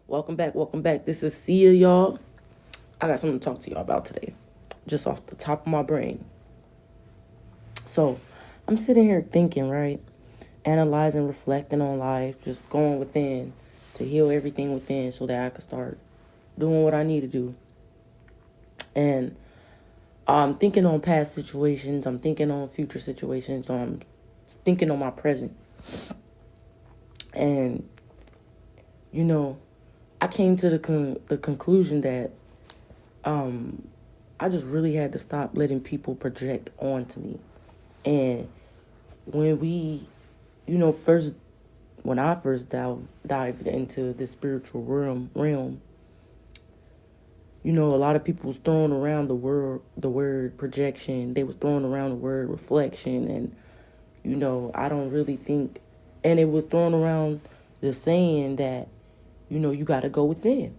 Welcome back, welcome back. This is Sia, y'all. I got something to talk to y'all about today, just off the top of my brain. So, I'm sitting here thinking, right? Analyzing, reflecting on life, just going within to heal everything within so that I can start doing what I need to do. And I'm thinking on past situations, I'm thinking on future situations, I'm thinking on my present. And, I came to the conclusion that I just really had to stop letting people project onto me. And when when I first dived into the spiritual realm, a lot of people was throwing around the word projection. They was throwing around the word reflection, and I don't really think, and it was thrown around the saying that you got to go within.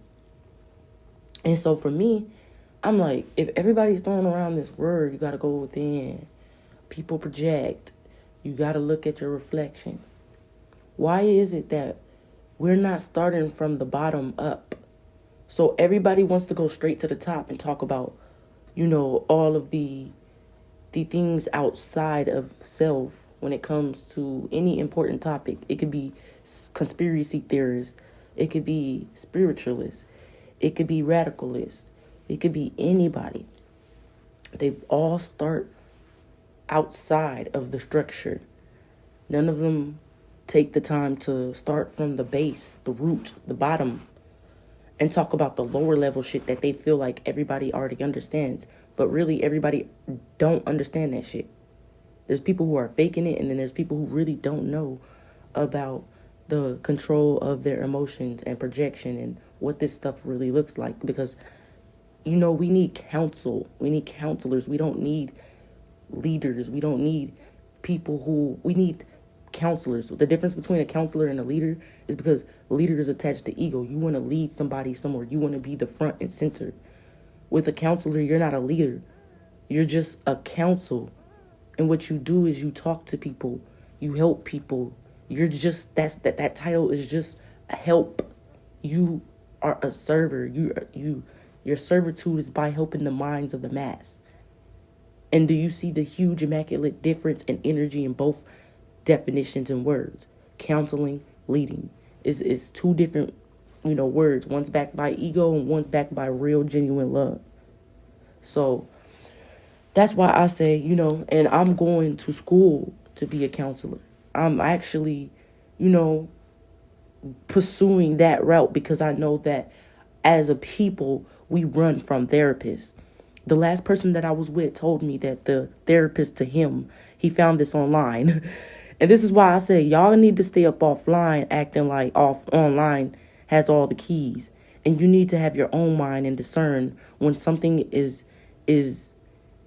And so for me, I'm like, if everybody's throwing around this word, you got to go within. People project. You got to look at your reflection. Why is it that we're not starting from the bottom up? So everybody wants to go straight to the top and talk about, all of the things outside of self when it comes to any important topic. It could be conspiracy theorists. It could be spiritualists. It could be radicalists. It could be anybody. They all start outside of the structure. None of them take the time to start from the base, the root, the bottom, and talk about the lower level shit that they feel like everybody already understands. But really, everybody don't understand that shit. There's people who are faking it, and then there's people who really don't know about the control of their emotions and projection and what this stuff really looks like. Because, we need counsel. We need counselors. We don't need leaders. We don't need we need counselors. The difference between a counselor and a leader is because a leader is attached to ego. You want to lead somebody somewhere. You want to be the front and center. With a counselor, you're not a leader. You're just a counsel. And what you do is you talk to people. You help people. You're just, that title is just a help. You are a server. Your servitude is by helping the minds of the mass. And do you see the huge immaculate difference in energy in both definitions and words? Counseling, leading is two different, words. One's backed by ego and one's backed by real, genuine love. So that's why I say, and I'm going to school to be a counselor. I'm actually, pursuing that route because I know that as a people, we run from therapists. The last person that I was with told me that the therapist to him, he found this online. And this is why I say y'all need to stay up offline acting like online has all the keys. And you need to have your own mind and discern when something is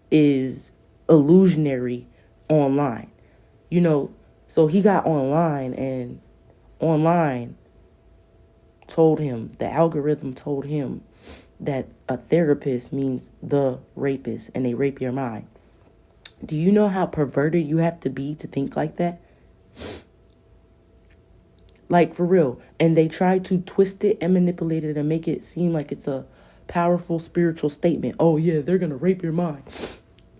illusionary online. So he got online, and online told him, the algorithm told him that a therapist means the rapist and they rape your mind. Do you know how perverted you have to be to think like that? Like, for real. And they try to twist it and manipulate it and make it seem like it's a powerful spiritual statement. Oh yeah, they're gonna rape your mind.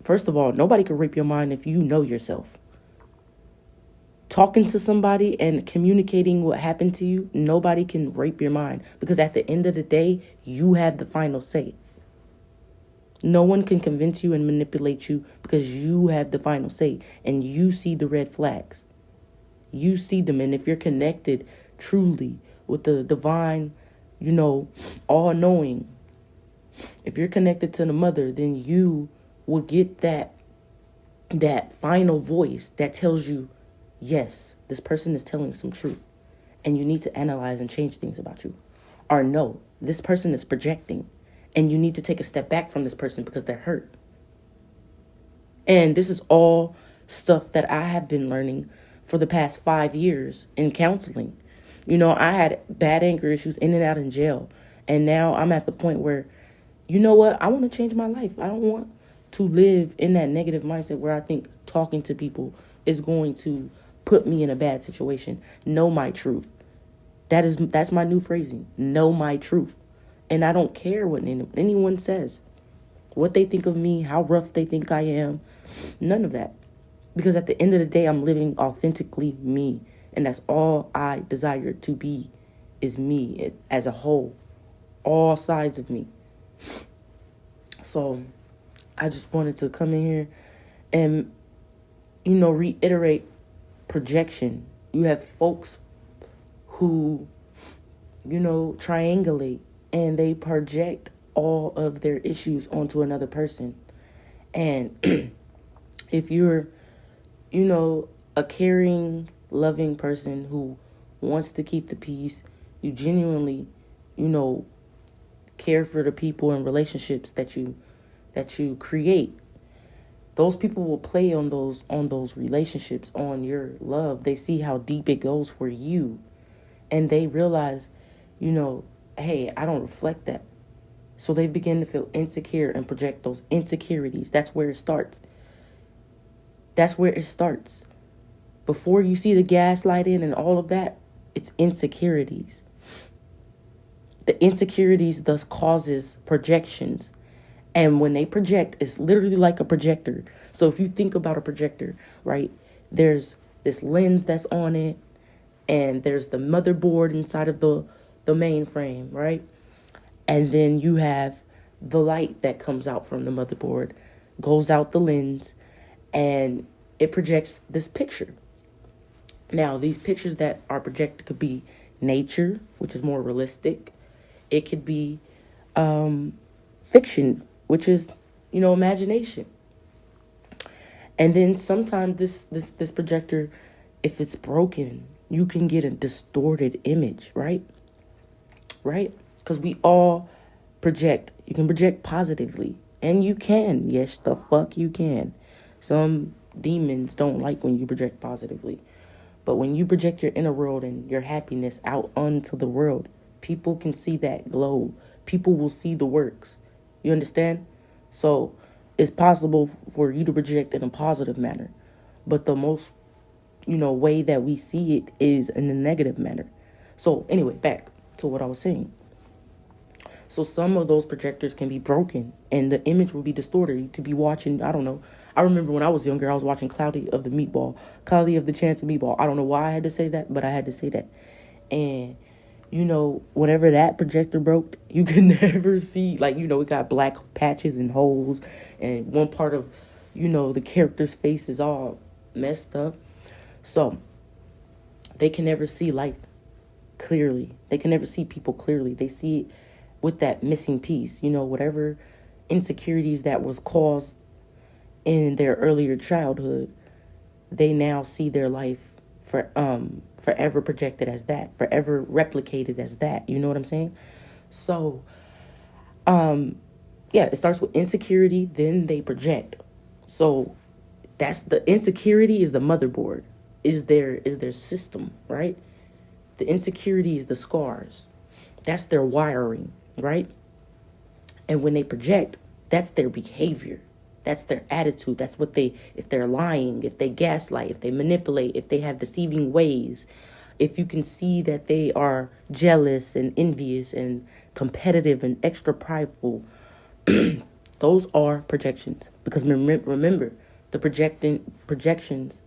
First of all, nobody can rape your mind if you know yourself. Talking to somebody and communicating what happened to you, nobody can rape your mind. Because at the end of the day, you have the final say. No one can convince you and manipulate you because you have the final say. And you see the red flags. You see them. And if you're connected truly with the divine, all-knowing, if you're connected to the mother, then you will get that final voice that tells you, yes, this person is telling some truth, and you need to analyze and change things about you. Or no, this person is projecting, and you need to take a step back from this person because they're hurt. And this is all stuff that I have been learning for the past 5 years in counseling. I had bad anger issues in and out in jail, and now I'm at the point where, I want to change my life. I don't want to live in that negative mindset where I think talking to people is going to put me in a bad situation. Know my truth. That's my new phrasing. Know my truth. And I don't care what anyone says. What they think of me, how rough they think I am. None of that. Because at the end of the day, I'm living authentically me. And that's all I desire to be, is me as a whole. All sides of me. So I just wanted to come in here and, reiterate projection. You have folks who, triangulate, and they project all of their issues onto another person. And if you're, a caring, loving person who wants to keep the peace, you genuinely, care for the people and relationships that you create. Those people will play on those relationships, on your love. They see how deep it goes for you, and they realize, hey, I don't reflect that. So they begin to feel insecure and project those insecurities. That's where it starts. Before you see the gaslighting and all of that, it's insecurities. The insecurities thus causes projections. And when they project, it's literally like a projector. So if you think about a projector, right, there's this lens that's on it, and there's the motherboard inside of the mainframe, right? And then you have the light that comes out from the motherboard, goes out the lens, and it projects this picture. Now, these pictures that are projected could be nature, which is more realistic. It could be fiction, which is, imagination. And then sometimes this projector, if it's broken, you can get a distorted image, right? Right? Because we all project. You can project positively. And you can. Yes, the fuck you can. Some demons don't like when you project positively. But when you project your inner world and your happiness out onto the world, people can see that glow. People will see the works. You understand? So it's possible for you to project in a positive manner. But the most, way that we see it is in a negative manner. So anyway, back to what I was saying. So some of those projectors can be broken and the image will be distorted. You could be watching, I don't know. I remember when I was younger, I was watching Cloudy of the Chance of Meatball. I don't know why I had to say that, but I had to say that. And, whenever that projector broke, you could never see, it got black patches and holes, and one part of, the character's face is all messed up. So they can never see life clearly. They can never see people clearly. They see it with that missing piece, whatever insecurities that was caused in their earlier childhood, they now see their life forever projected as that, forever replicated as that. You know what I'm saying? So, it starts with insecurity, then they project. So that's the insecurity is the motherboard, is their system, right? The insecurity is the scars. That's their wiring, right? And when they project, that's their behavior. That's their attitude. That's what if they're lying, if they gaslight, if they manipulate, if they have deceiving ways, if you can see that they are jealous and envious and competitive and extra prideful, those are projections. Because remember, the projections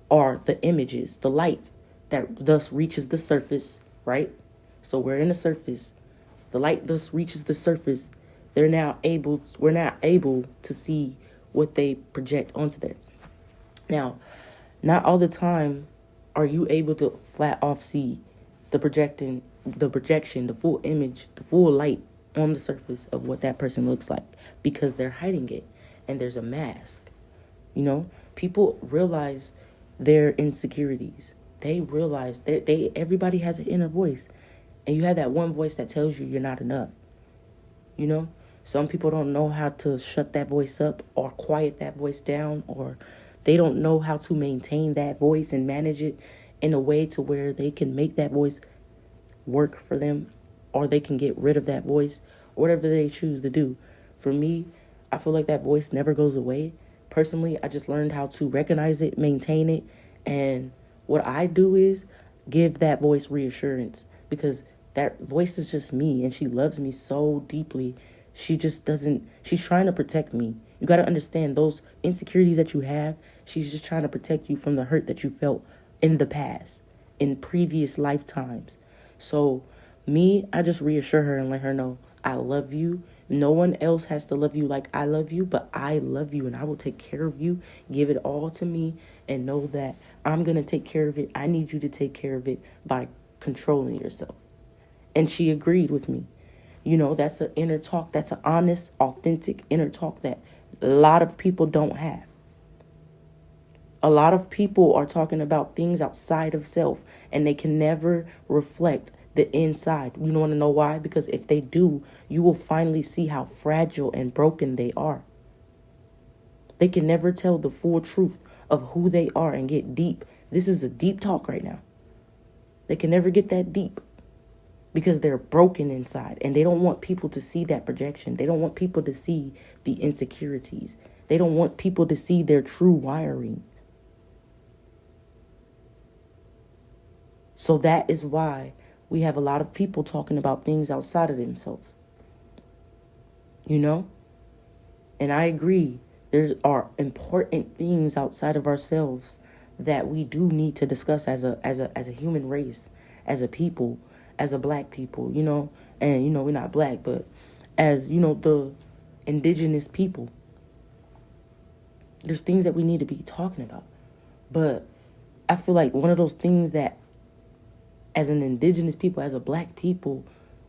are the images, the light that thus reaches the surface, right? So we're in the surface. The light thus reaches the surface. We're now able to see what they project onto there. Now, not all the time are you able to flat off see the projection, the full image, the full light on the surface of what that person looks like, because they're hiding it and there's a mask. People realize their insecurities. They realize everybody has an inner voice, and you have that one voice that tells you you're not enough. Some people don't know how to shut that voice up or quiet that voice down, or they don't know how to maintain that voice and manage it in a way to where they can make that voice work for them, or they can get rid of that voice, or whatever they choose to do. For me, I feel like that voice never goes away. Personally, I just learned how to recognize it, maintain it, and what I do is give that voice reassurance. because that voice is just me, and she loves me so deeply. She just doesn't, she's trying to protect me. You got to understand those insecurities that you have. She's just trying to protect you from the hurt that you felt in the past, in previous lifetimes. So me, I just reassure her and let her know I love you. No one else has to love you like I love you, but I love you and I will take care of you. Give it all to me and know that I'm going to take care of it. I need you to take care of it by controlling yourself. And she agreed with me. You know, that's an inner talk. That's an honest, authentic inner talk that a lot of people don't have. A lot of people are talking about things outside of self, and they can never reflect the inside. You want to know why? Because if they do, you will finally see how fragile and broken they are. They can never tell the full truth of who they are and get deep. This is a deep talk right now. They can never get that deep because they're broken inside, and they don't want people to see that projection. They don't want people to see the insecurities. They don't want people to see their true wiring. So that is why we have a lot of people talking about things outside of themselves. You know? And I agree. There are important things outside of ourselves that we do need to discuss as a human race, as a people, as a black people, you know? And, you know, we're not black, but as, you know, the indigenous people. There's things that we need to be talking about. But I feel like one of those things that as an indigenous people, as a black people,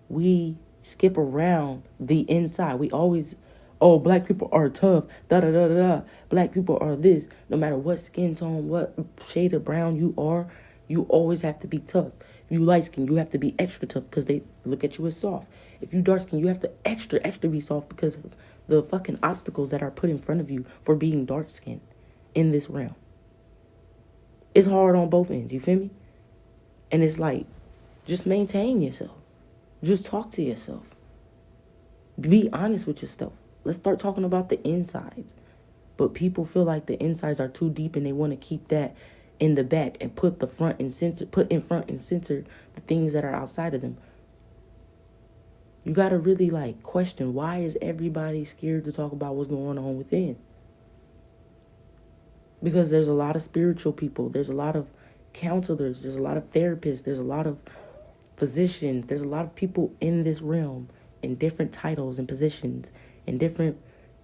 we skip around the inside. We always, oh, black people are tough, da-da-da-da-da. Black people are this. No matter what skin tone, what shade of brown you are, you always have to be tough. If you light skin, you have to be extra tough because they look at you as soft. If you dark skin, you have to extra be soft because of the fucking obstacles that are put in front of you for being dark skinned in this realm. It's hard on both ends, you feel me? And it's like, just maintain yourself. Just talk to yourself. Be honest with yourself. Let's start talking about the insides. But people feel like the insides are too deep and they want to keep that in the back and put in front and center the things that are outside of them. You got to really like question, why is everybody scared to talk about what's going on within? Because there's a lot of spiritual people. There's a lot of counselors. There's a lot of therapists. There's a lot of physicians. There's a lot of people in this realm in different titles and positions in different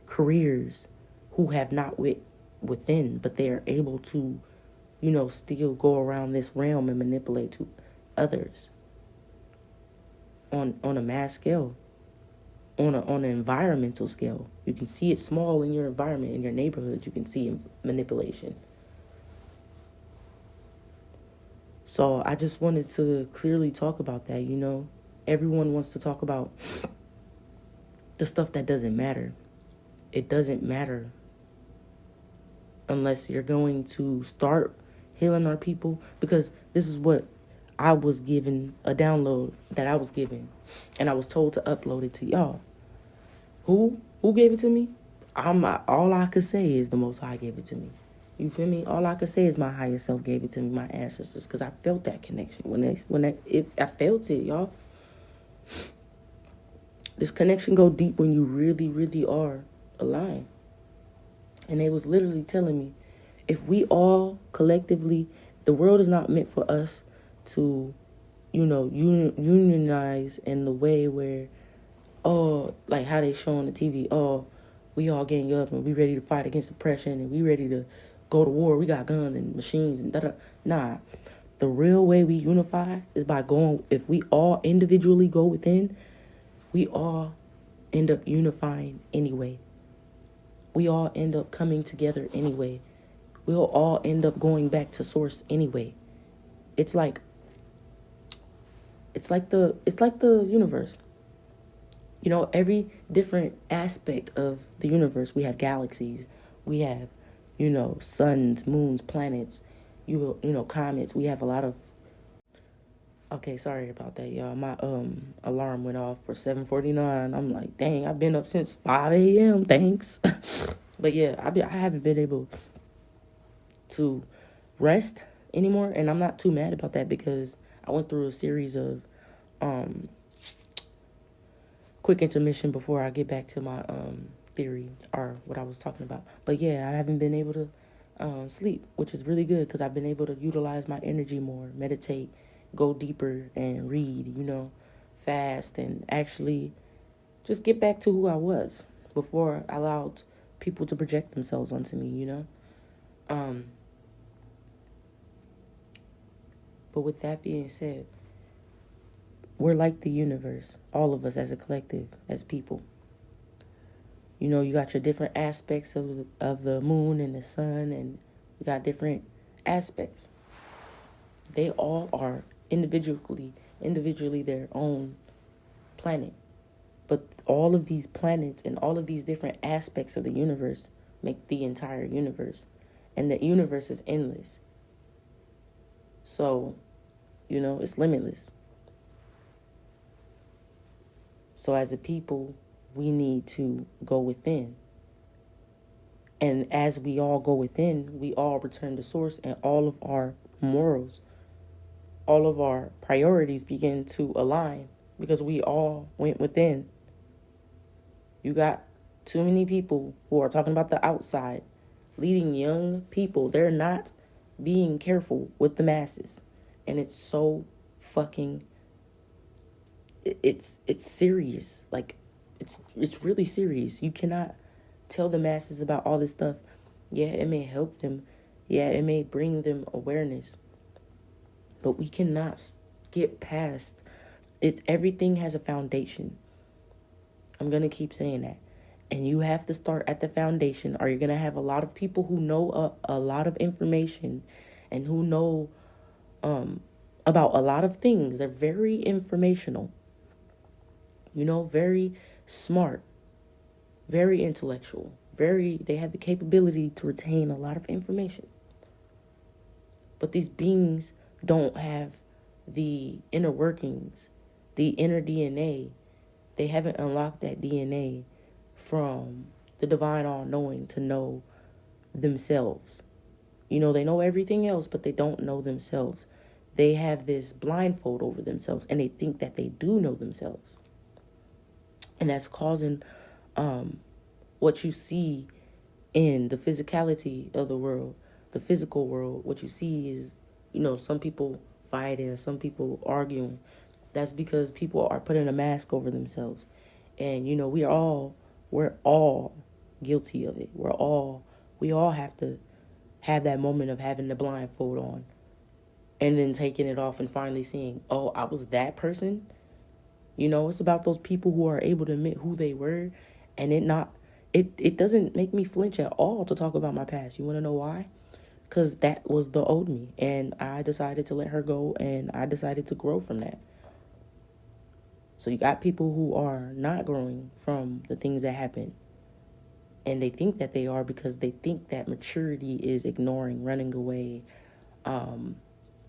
careers who have not within, but they are able to, you know, still go around this realm and manipulate to others on a mass scale, on an environmental scale. You can see it small in your environment, in your neighborhood. You can see manipulation. So I just wanted to clearly talk about that, you know. Everyone wants to talk about the stuff that doesn't matter. It doesn't matter unless you're going to start healing our people. Because this is what I was given, a download that I was given. And I was told to upload it to y'all. Who gave it to me? All I could say is the Most High gave it to me. You feel me? All I could say is my higher self gave it to me, my ancestors, because I felt that connection. I felt it, y'all. This connection go deep when you really, really are aligned. And they was literally telling me, if we all collectively, the world is not meant for us to, you know, unionize in the way where, oh, like how they show on the TV, oh, we all gang up and we ready to fight against oppression and we ready to go to war. We got guns and machines and da-da. Nah, the real way we unify is by going, if we all individually go within, we all end up unifying anyway. We all end up coming together anyway. We'll all end up going back to source anyway. It's like the universe. You know, every different aspect of the universe, we have galaxies, we have, you know, suns, moons, planets, you know, comets. We have a lot of. Okay, sorry about that, y'all. My alarm went off for 7:49. I'm like, dang, I've been up since 5 a.m. Thanks. But yeah, I haven't been able to rest anymore, and I'm not too mad about that because I went through a series of quick intermission before I get back to my theory or what I was talking about. But yeah, I haven't been able to sleep, which is really good because I've been able to utilize my energy more, meditate, go deeper, and read, fast, and actually just get back to who I was before I allowed people to project themselves onto me. But with that being said, we're like the universe, all of us as a collective, as people. You got your different aspects of the moon and the sun, and you got different aspects. They all are individually their own planet. But all of these planets and all of these different aspects of the universe make the entire universe. And the universe is endless. So, it's limitless. So as a people, we need to go within. And as we all go within, we all return to source, and all of our morals, all of our priorities begin to align because we all went within. You got too many people who are talking about the outside, leading young people. They're not being careful with the masses. And it's so fucking, it's serious. Like, it's really serious. You cannot tell the masses about all this stuff. Yeah, it may help them. Yeah, it may bring them awareness. But we cannot get past it. Everything has a foundation. I'm going to keep saying that. And you have to start at the foundation, or you're going to have a lot of people who know a lot of information and who know about a lot of things. They're very informational, very smart, very intellectual, they have the capability to retain a lot of information. But these beings don't have the inner workings, the inner DNA. They haven't unlocked that DNA from the divine all-knowing to know themselves. They know everything else, but they don't know themselves. They have this blindfold over themselves, and they think that they do know themselves. And that's causing what you see in the physicality of the world, the physical world. What you see is, some people fighting, some people arguing. That's because people are putting a mask over themselves. And, we're all guilty of it. We all have to have that moment of having the blindfold on and then taking it off and finally seeing, oh, I was that person. It's about those people who are able to admit who they were, and it doesn't make me flinch at all to talk about my past. You want to know why? Because that was the old me, and I decided to let her go, and I decided to grow from that. So you got people who are not growing from the things that happen, and they think that they are because they think that maturity is ignoring, running away.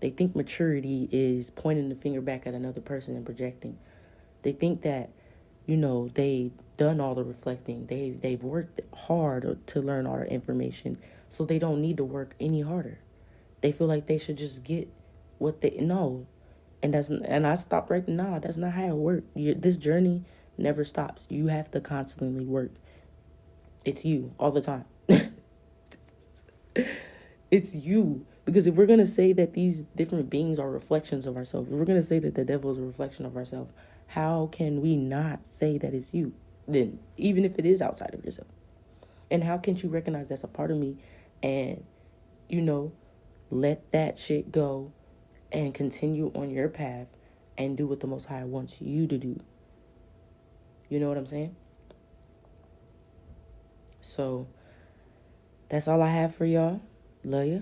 They think maturity is pointing the finger back at another person and projecting. They think that, they've done all the reflecting. They've worked hard to learn all the information, so they don't need to work any harder. They feel like they should just get what they know. And I stopped right now. That's not how it works. This journey never stops. You have to constantly work. It's you all the time. It's you. Because if we're going to say that these different beings are reflections of ourselves, if we're going to say that the devil is a reflection of ourselves, how can we not say that it's you then, even if it is outside of yourself? And how can't you recognize that's a part of me and, let that shit go and continue on your path and do what the Most High wants you to do? You know what I'm saying? So that's all I have for y'all. Love ya.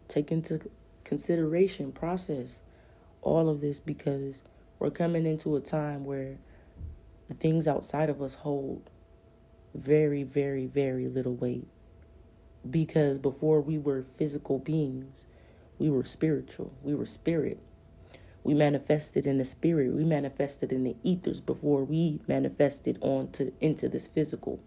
Take into consideration, process all of this, because we're coming into a time where the things outside of us hold very, very, very little weight. Because before we were physical beings, we were spiritual. We were spirit. We manifested in the spirit. We manifested in the ethers before we manifested into this physical.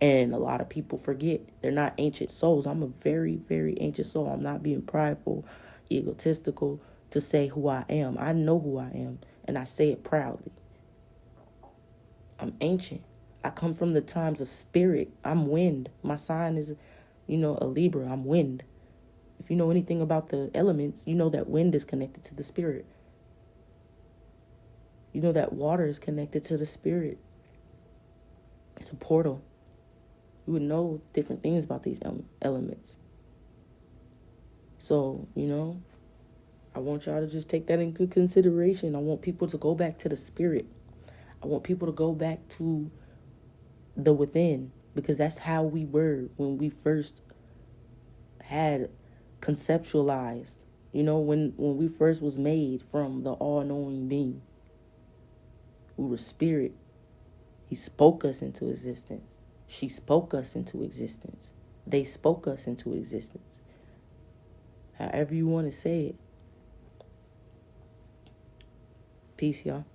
And a lot of people forget they're not ancient souls. I'm a very, very ancient soul. I'm not being prideful, egotistical. to say who I am. I know who I am, and I say it proudly. I'm ancient. I come from the times of spirit. I'm wind. My sign is, a Libra. I'm wind. If you know anything about the elements, you know that wind is connected to the spirit. You know that water is connected to the spirit. It's a portal. You would know different things about these elements. So, I want y'all to just take that into consideration. I want people to go back to the spirit. I want people to go back to the within, because that's how we were when we first had conceptualized, when we first was made from the all-knowing being. We were spirit. He spoke us into existence. She spoke us into existence. They spoke us into existence. However you want to say it. Peace, y'all.